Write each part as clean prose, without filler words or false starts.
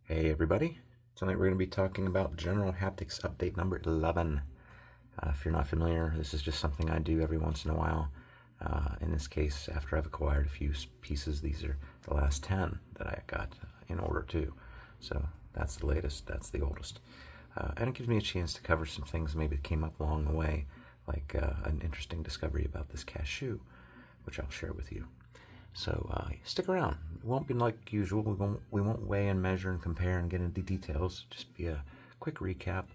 Hey everybody, tonight we're going to be talking about General Haptics update number 11. If you're not familiar, this is just something I do every once in a while. In this case, after I've acquired a few pieces, these are the last 10 that I got in order too. So that's the latest, that's the oldest. And it gives me a chance to cover some things maybe that came up along the way, like an interesting discovery about this Cashew, which I'll share with you. So stick around. It won't be like usual. We won't weigh and measure and compare and get into details. Just be a quick recap,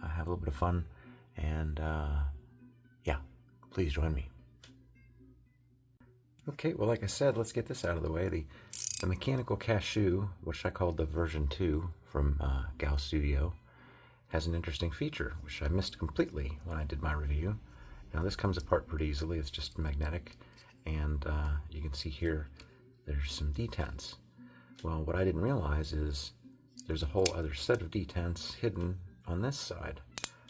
have a little bit of fun, and yeah, please join me. Okay, well, like I said, let's get this out of the way. The mechanical Cashew, which I called the version 2 from Gal Studio, has an interesting feature, which I missed completely when I did my review. Now this comes apart pretty easily. It's just magnetic. And you can see here there's some detents. Well, what I didn't realize is there's a whole other set of detents hidden on this side.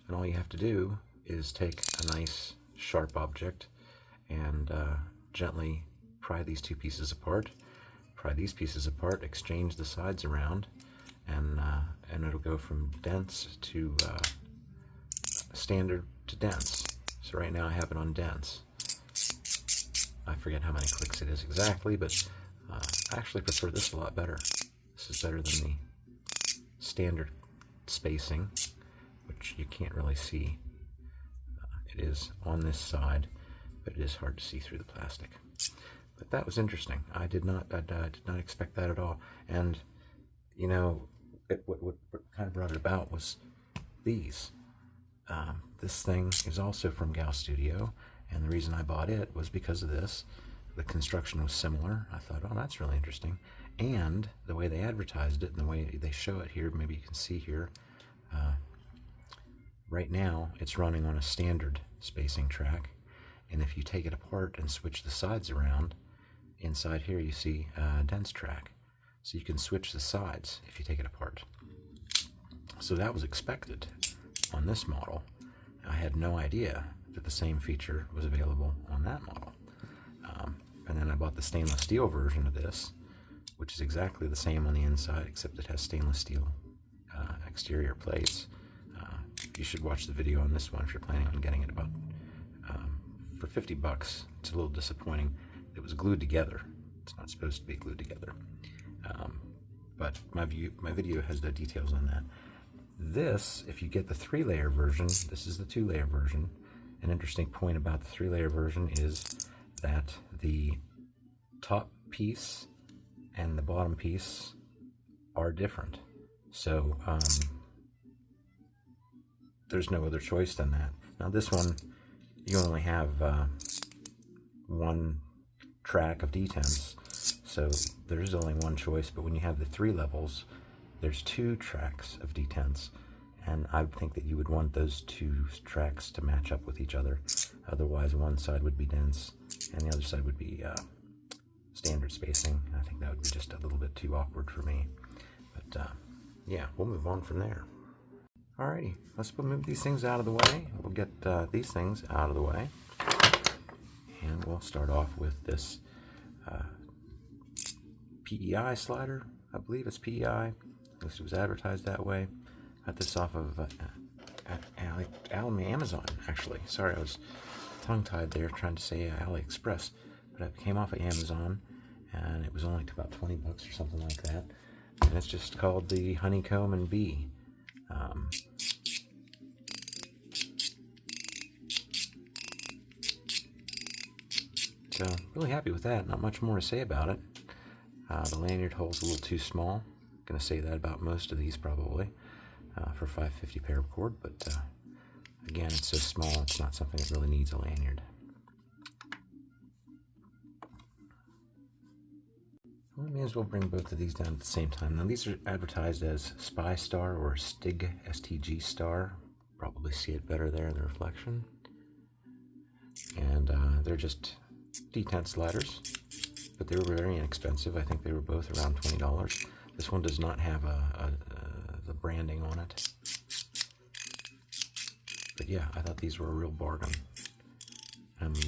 And all you have to do is take a nice sharp object and gently pry these two pieces apart, pry these pieces apart, exchange the sides around, and it'll go from dense to standard to dense. So right now I have it on dense. I forget how many clicks it is exactly, but I actually prefer this a lot better. This is better than the standard spacing, which you can't really see. It is on this side, but it is hard to see through the plastic. But that was interesting. I did not expect that at all. And you know, what kind of brought it about was these. This thing is also from Gal Studio. And the reason I bought it was because of this. The construction was similar. I thought, oh, that's really interesting. And the way they advertised it and the way they show it here, maybe you can see here, right now it's running on a standard spacing track. And if you take it apart and switch the sides around, inside here you see a dense track. So you can switch the sides if you take it apart. So that was expected on this model. I had no idea that the same feature was available on that model. And then I bought the stainless steel version of this, which is exactly the same on the inside, except it has stainless steel exterior plates. You should watch the video on this one if you're planning on getting it. About for 50 bucks. It's a little disappointing. It was glued together. It's not supposed to be glued together. But my video has no details on that. This, if you get the 3-layer version, this is the 2-layer version. An interesting point about the 3-layer version is that the top piece and the bottom piece are different. So there's no other choice than that. Now this one, you only have one track of detents, so there's only one choice. But when you have the 3 levels, there's 2 tracks of detents. And I think that you would want those 2 tracks to match up with each other. Otherwise, one side would be dense and the other side would be standard spacing. I think that would be just a little bit too awkward for me. But yeah, we'll move on from there. Alrighty, let's move these things out of the way. We'll get these things out of the way. And we'll start off with this PEI slider. I believe it's PEI. At least it was advertised that way. Got this off of Amazon, actually. Sorry, I was tongue-tied there trying to say AliExpress, but it came off of Amazon, and it was only about 20 bucks or something like that. And it's just called the Honeycomb and Bee. So really happy with that. Not much more to say about it. The lanyard hole's a little too small. Gonna say that about most of these probably. For 550 paracord, but again, it's so small, it's not something that really needs a lanyard. Well, we may as well bring both of these down at the same time. Now, these are advertised as SPYSTAR or STIG, STG Star. Probably see it better there in the reflection. And they're just detent sliders, but they were very inexpensive. I think they were both around $20. This one does not have the branding on it. But yeah, I thought these were a real bargain.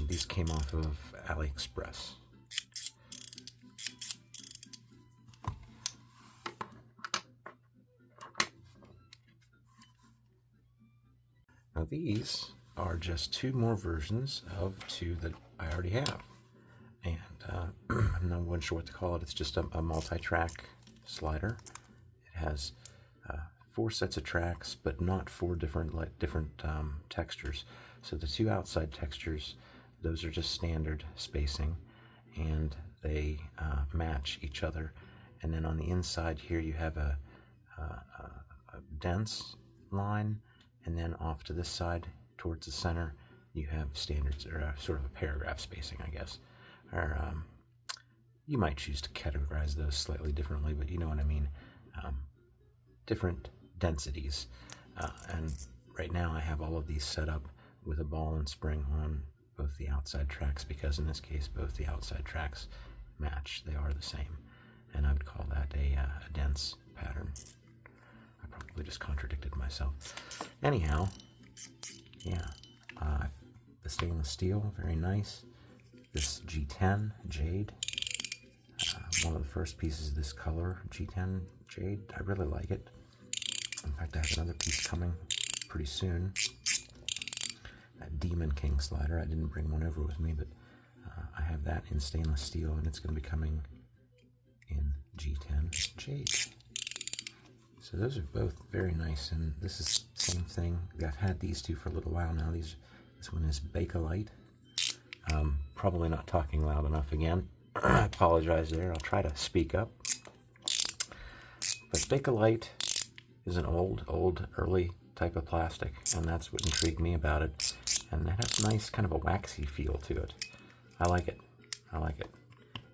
These came off of AliExpress. Now these are just two more versions of two that I already have. And I'm not even sure what to call it. It's just a multi-track slider. It has 4 sets of tracks, but not 4 different textures. So the 2 outside textures, those are just standard spacing, and they match each other. And then on the inside here, you have a dense line, and then off to this side, towards the center, you have standards, or sort of a paragraph spacing, I guess. Or you might choose to categorize those slightly differently, but you know what I mean. Different densities. And right now I have all of these set up with a ball and spring on both the outside tracks, because in this case both the outside tracks match. They are the same. And I would call that a dense pattern. I probably just contradicted myself. Anyhow, yeah, the stainless steel, very nice. This G10 jade, one of the first pieces of this color, G10 jade. I really like it. In fact, I have another piece coming pretty soon. That Demon King slider. I didn't bring one over with me, but I have that in stainless steel, and it's going to be coming in G10 jade. So those are both very nice, and this is the same thing. I've had these two for a little while now. This one is Bakelite. Probably not talking loud enough again. I apologize there. I'll try to speak up. But Bakelite is an old, early type of plastic, and that's what intrigued me about it. And it has a nice kind of a waxy feel to it. I like it. I like it.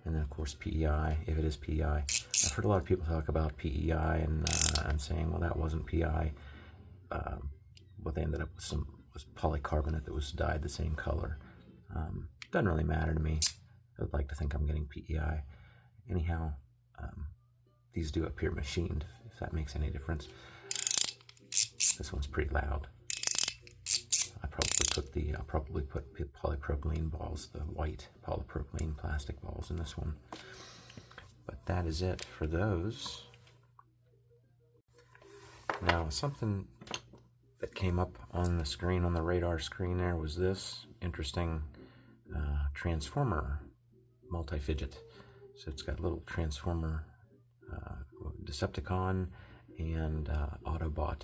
And then, of course, PEI, if it is PEI. I've heard a lot of people talk about PEI and saying, well, that wasn't PEI. What they ended up with was polycarbonate that was dyed the same color. Doesn't really matter to me. I would like to think I'm getting PEI. Anyhow, these do appear machined, if that makes any difference. This one's pretty loud. I'll probably put polypropylene balls, the white polypropylene plastic balls in this one. But that is it for those. Now, something that came up on the screen, on the radar screen there, was this interesting transformer multi-fidget. So it's got little transformer Decepticon and Autobot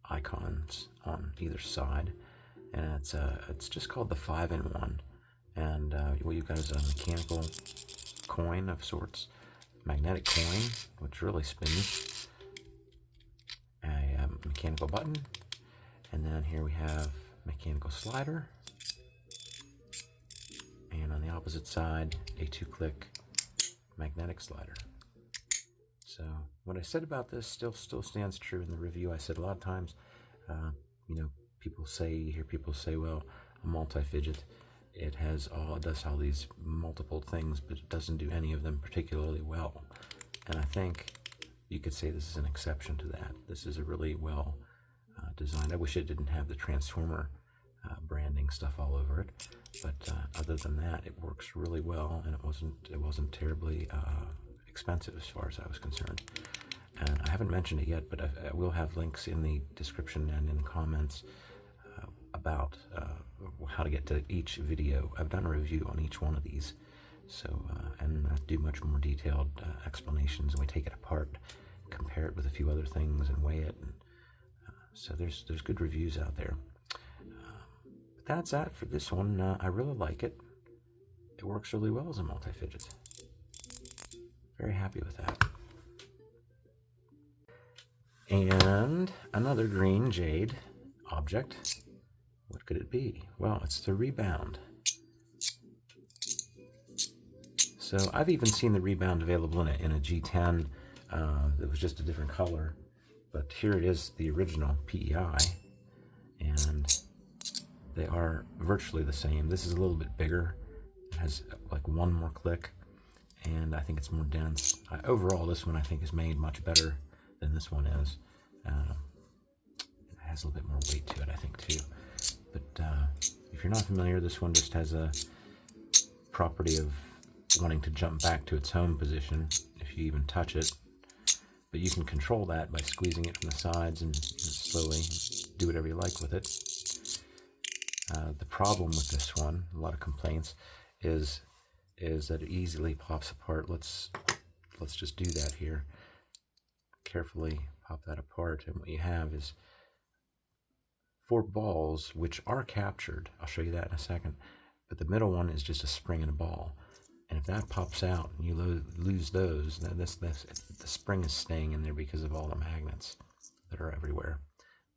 icons on either side, and it's just called the 5-in-1. And what you've got is a mechanical coin of sorts, magnetic coin, which really spins, a mechanical button, and then here we have mechanical slider, and on the opposite side a 2-click magnetic slider. So what I said about this still stands true in the review. I said a lot of times, you know, you hear people say, well, a multi-fidget, it does all these multiple things, but it doesn't do any of them particularly well. And I think you could say this is an exception to that. This is a really well designed. I wish it didn't have the transformer branding stuff all over it, but other than that, it works really well, and it wasn't terribly expensive as far as I was concerned. And I haven't mentioned it yet, but I will have links in the description and in the comments about how to get to each video. I've done a review on each one of these, so and I do much more detailed explanations, and we take it apart, compare it with a few other things, and weigh it. And, so there's good reviews out there. But that's that for this one. I really like it. It works really well as a multi-fidget. Very happy with that. And another green jade object. What could it be? Well, it's the Rebound. So I've even seen the Rebound available in a G10 that was just a different color. But here it is, the original PEI. And they are virtually the same. This is a little bit bigger. It has like one more click. And I think it's more dense. Overall, this one I think is made much better than this one is. It has a little bit more weight to it, I think, too. But if you're not familiar, this one just has a property of wanting to jump back to its home position if you even touch it. But you can control that by squeezing it from the sides and slowly do whatever you like with it. The problem with this one, a lot of complaints, is that it easily pops apart. Let's just do that here. Carefully pop that apart, and what you have is 4 balls which are captured. I'll show you that in a second. But the middle one is just a spring and a ball. And if that pops out and you lose those, then the spring is staying in there because of all the magnets that are everywhere.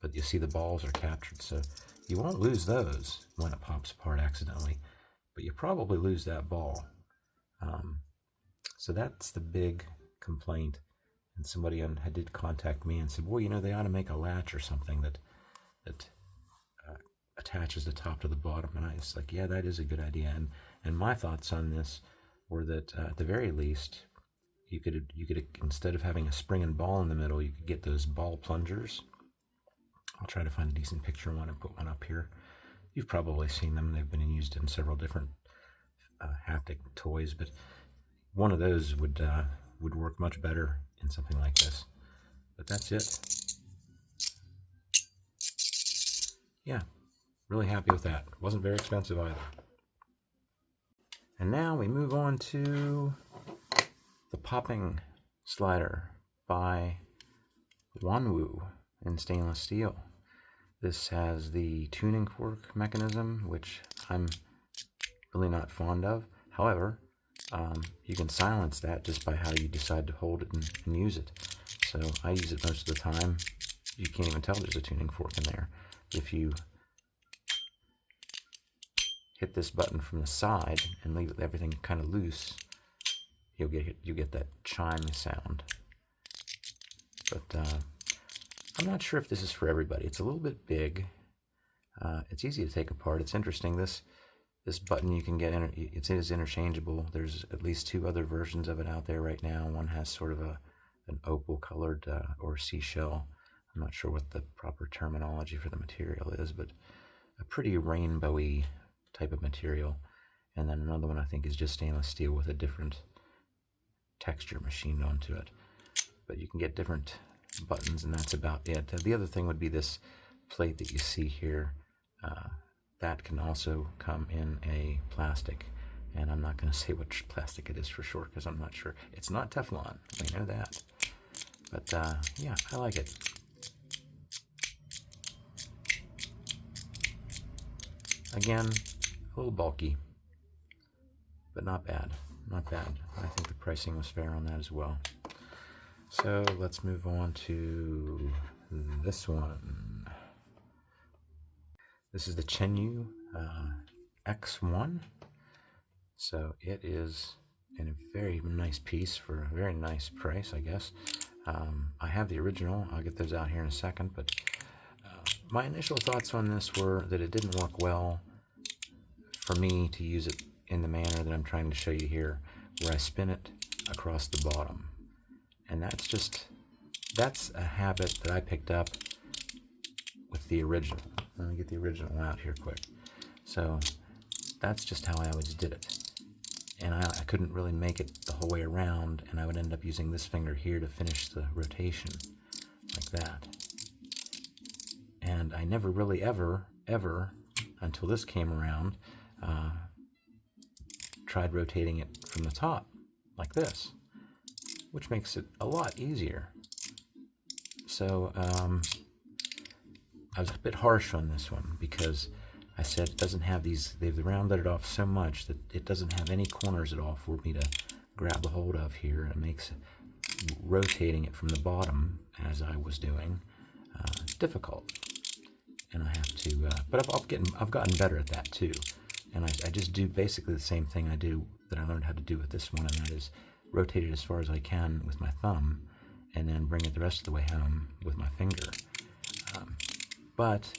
But you see the balls are captured, so you won't lose those when it pops apart accidentally, but you probably lose that ball. So that's the big complaint. And somebody did contact me and said, well, you know, they ought to make a latch or something that attaches the top to the bottom. And I was like, yeah, that is a good idea. And my thoughts on this were that at the very least, you could instead of having a spring and ball in the middle, you could get those ball plungers. I'll try to find a decent picture of one and put one up here. You've probably seen them. They've been used in several different haptic toys, but one of those would work much better in something like this. But that's it. Yeah, really happy with that. It wasn't very expensive either. And now we move on to the popping slider by Wanwu in stainless steel. This has the tuning fork mechanism, which I'm really not fond of. However, you can silence that just by how you decide to hold it and use it. So I use it most of the time. You can't even tell there's a tuning fork in there. If you hit this button from the side and leave everything kind of loose, you'll get that chime sound. But I'm not sure if this is for everybody. It's a little bit big. It's easy to take apart. It's interesting. This button you can get, it is interchangeable. There's at least 2 other versions of it out there right now. One has sort of an opal colored or seashell. I'm not sure what the proper terminology for the material is, but a pretty rainbowy type of material. And then another one I think is just stainless steel with a different texture machined onto it. But you can get different buttons, and that's about it. The other thing would be this plate that you see here. That can also come in a plastic, and I'm not going to say which plastic it is for sure because I'm not sure. It's not Teflon, we know that. But yeah, I like it. Again, a little bulky, but not bad. Not bad. I think the pricing was fair on that as well. So let's move on to this one. This is the CHENYU X1. So it is in a very nice piece for a very nice price, I guess. I have the original. I'll get those out here in a second, but my initial thoughts on this were that it didn't work well for me to use it in the manner that I'm trying to show you here, where I spin it across the bottom. And that's a habit that I picked up with the original. Let me get the original out here quick. So that's just how I always did it. And I couldn't really make it the whole way around, and I would end up using this finger here to finish the rotation, like that. And I never really ever, until this came around, tried rotating it from the top, like this, which makes it a lot easier. So I was a bit harsh on this one because I said it doesn't have these, they've rounded it off so much that it doesn't have any corners at all for me to grab a hold of here. It makes rotating it from the bottom, as I was doing, difficult. And I have to, but I've gotten better at that too. And I just do basically the same thing that I learned how to do with this one, and that is rotate it as far as I can with my thumb, and then bring it the rest of the way home with my finger. But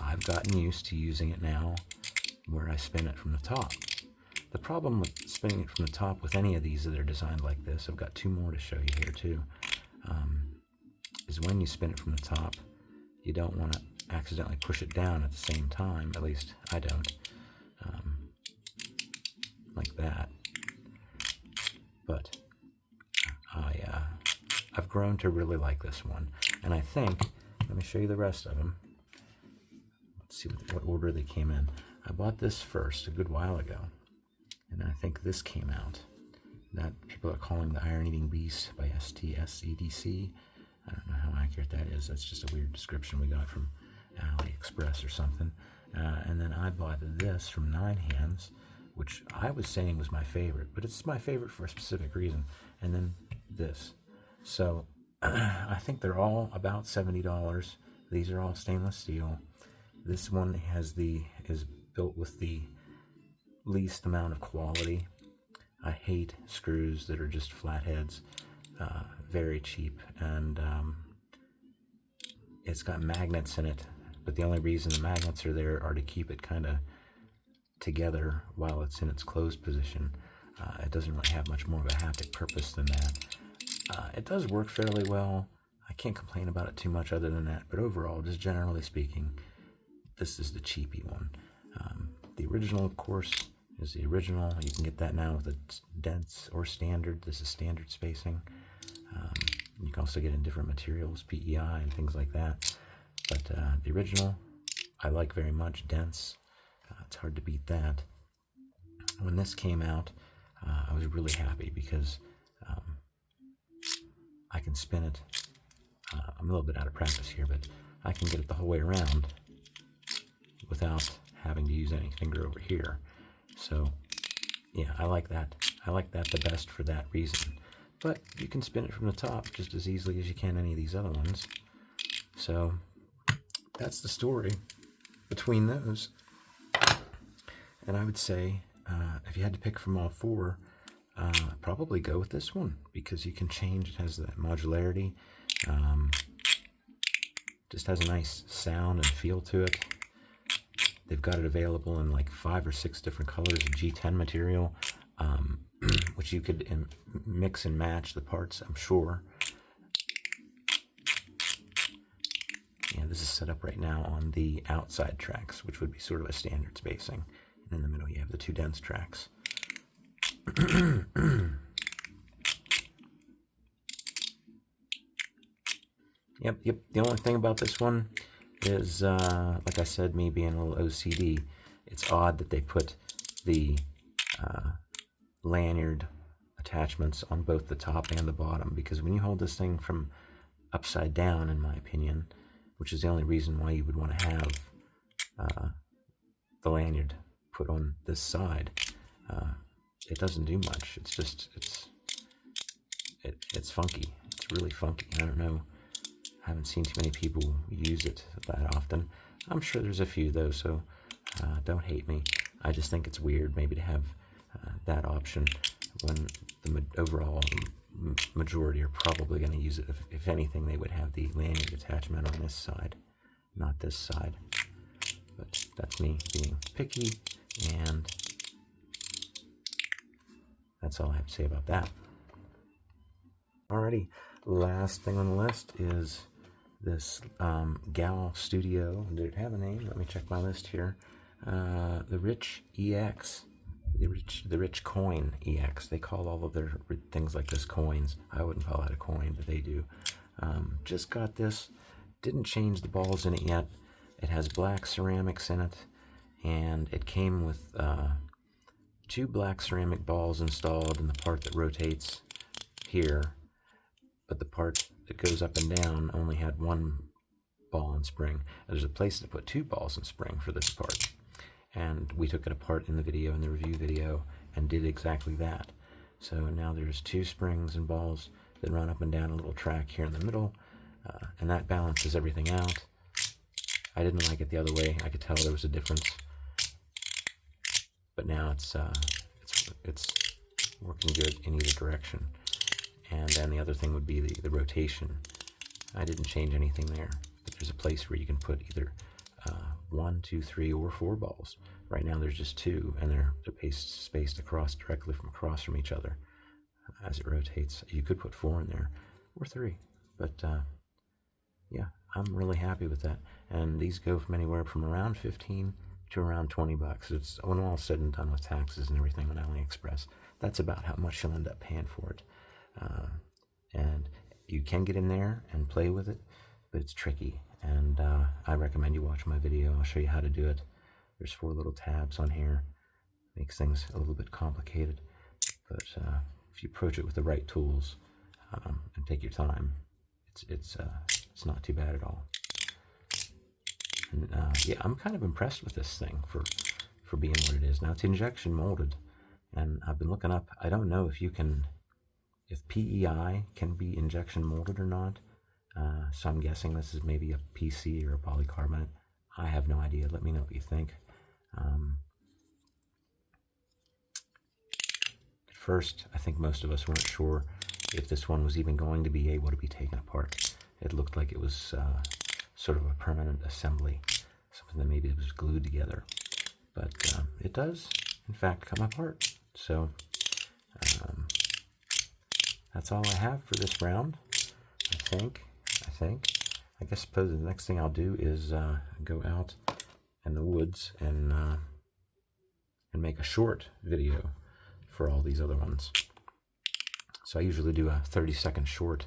I've gotten used to using it now where I spin it from the top. The problem with spinning it from the top with any of these that are designed like this, I've got 2 more to show you here too, is when you spin it from the top, you don't want to accidentally push it down at the same time. At least I don't. Like that. But I've grown to really like this one, and I think let me show you the rest of them. Let's see what order they came in. I bought this first a good while ago, and I think this came out. That people are calling the Iron Eating Beast by SPYSTAR. I don't know how accurate that is. That's just a weird description we got from AliExpress or something. And then I bought this from 9 Hands, which I was saying was my favorite, but it's my favorite for a specific reason. And then this. So I think they're all about $70. These are all stainless steel. This one is built with the least amount of quality. I hate screws that are just flatheads, very cheap, and it's got magnets in it, but the only reason the magnets are there are to keep it kind of together while it's in its closed position. It doesn't really have much more of a haptic purpose than that. It does work fairly well. I can't complain about it too much other than that, but overall, just generally speaking, this is the cheapy one. The original, of course, is the original. You can get that now with a dense or standard. This is standard spacing. You can also get in different materials, PEI and things like that. But the original, I like very much, dense. It's hard to beat that. When this came out, I was really happy because I can spin it. I'm a little bit out of practice here, but I can get it the whole way around without having to use any finger over here. So yeah, I like that. I like that the best for that reason. But you can spin it from the top just as easily as you can any of these other ones. So that's the story between those. And I would say, if you had to pick from all four, probably go with this one, because you can change. It has that modularity. Just has a nice sound and feel to it. They've got it available in like 5 or 6 different colors of G10 material, which you could mix and match the parts, I'm sure. Yeah, this is set up right now on the outside tracks, which would be sort of a standard spacing. And in the middle, you have the 2 dense tracks. Yep. The only thing about this one is, like I said, me being a little OCD, it's odd that they put the lanyard attachments on both the top and the bottom, because when you hold this thing from upside down, in my opinion, which is the only reason why you would want to have the lanyard put on this side, it doesn't do much. It's just, it's funky. It's really funky. I don't know. I haven't seen too many people use it that often. I'm sure there's a few though, so don't hate me. I just think it's weird maybe to have that option when the overall majority are probably going to use it. If anything, they would have the lanyard attachment on this side, not this side. But that's me being picky, and that's all I have to say about that. Alrighty, last thing on the list is this Gal Studio. Did it have a name? Let me check my list here. The Rich EX, the Rich Coin EX. They call all of their things like this coins. I wouldn't call that a coin, but they do. Just got this. Didn't change the balls in it yet. It has black ceramics in it, and it came with 2 black ceramic balls installed in the part that rotates here, but the part that goes up and down only had 1 ball and spring. There's a place to put 2 balls and spring for this part, and we took it apart in the video, in the review video, and did exactly that. So now there's 2 springs and balls that run up and down a little track here in the middle, and that balances everything out. I didn't like it the other way. I could tell there was a difference, but now it's working good in either direction. And then the other thing would be the rotation. I didn't change anything there, but there's a place where you can put either 1, 2, 3, or 4 balls. Right now there's just 2, and they're spaced across directly across from each other as it rotates. You could put 4 in there, or 3, but yeah, I'm really happy with that. And these go from anywhere from around 15 to around 20 bucks. It's, when all said and done with taxes and everything on AliExpress, that's about how much you'll end up paying for it. And you can get in there and play with it, but it's tricky. and I recommend you watch my video. I'll show you how to do it. There's 4 little tabs on here. Makes things a little bit complicated, but if you approach it with the right tools and take your time, it's not too bad at all. And, yeah, I'm kind of impressed with this thing for being what it is. Now, it's injection molded, and I've been looking up. I don't know if PEI can be injection molded or not. So I'm guessing this is maybe a PC or a polycarbonate. I have no idea. Let me know what you think. At first, I think most of us weren't sure if this one was even going to be able to be taken apart. It looked like it was sort of a permanent assembly, something that maybe it was glued together. But it does, in fact, come apart. So that's all I have for this round, I think. I guess suppose the next thing I'll do is go out in the woods and make a short video for all these other ones. So I usually do a 30-second short,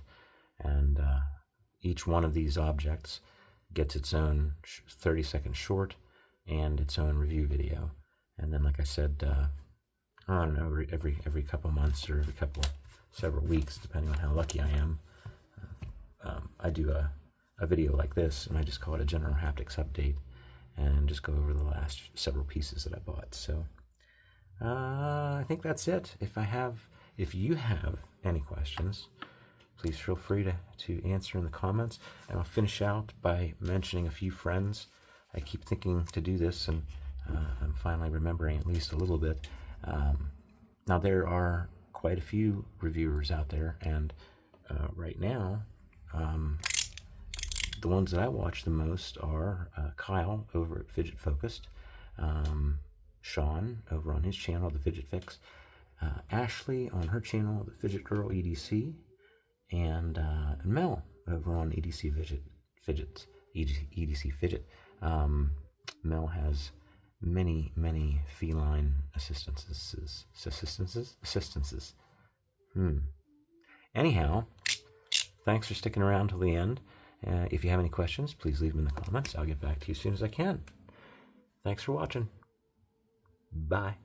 and each one of these objects gets its own 30-second short and its own review video. And then, like I said, I don't know, every couple months or several weeks, depending on how lucky I am, I do a video like this, and I just call it a general haptics update, and just go over the last several pieces that I bought. So I think that's it. If you have any questions, please feel free to answer in the comments, and I'll finish out by mentioning a few friends. I keep thinking to do this, and I'm finally remembering at least a little bit. Now, there are quite a few reviewers out there, and right now, the ones that I watch the most are Kyle over at Fidget Focused, Sean over on his channel, The Fidget Fix, Ashley on her channel, The Fidget Girl EDC, and Mel over on EDC Fidget. Mel has many feline assistances. Anyhow, thanks for sticking around till the end. If you have any questions, please leave them in the comments. I'll get back to you as soon as I can. Thanks for watching. Bye.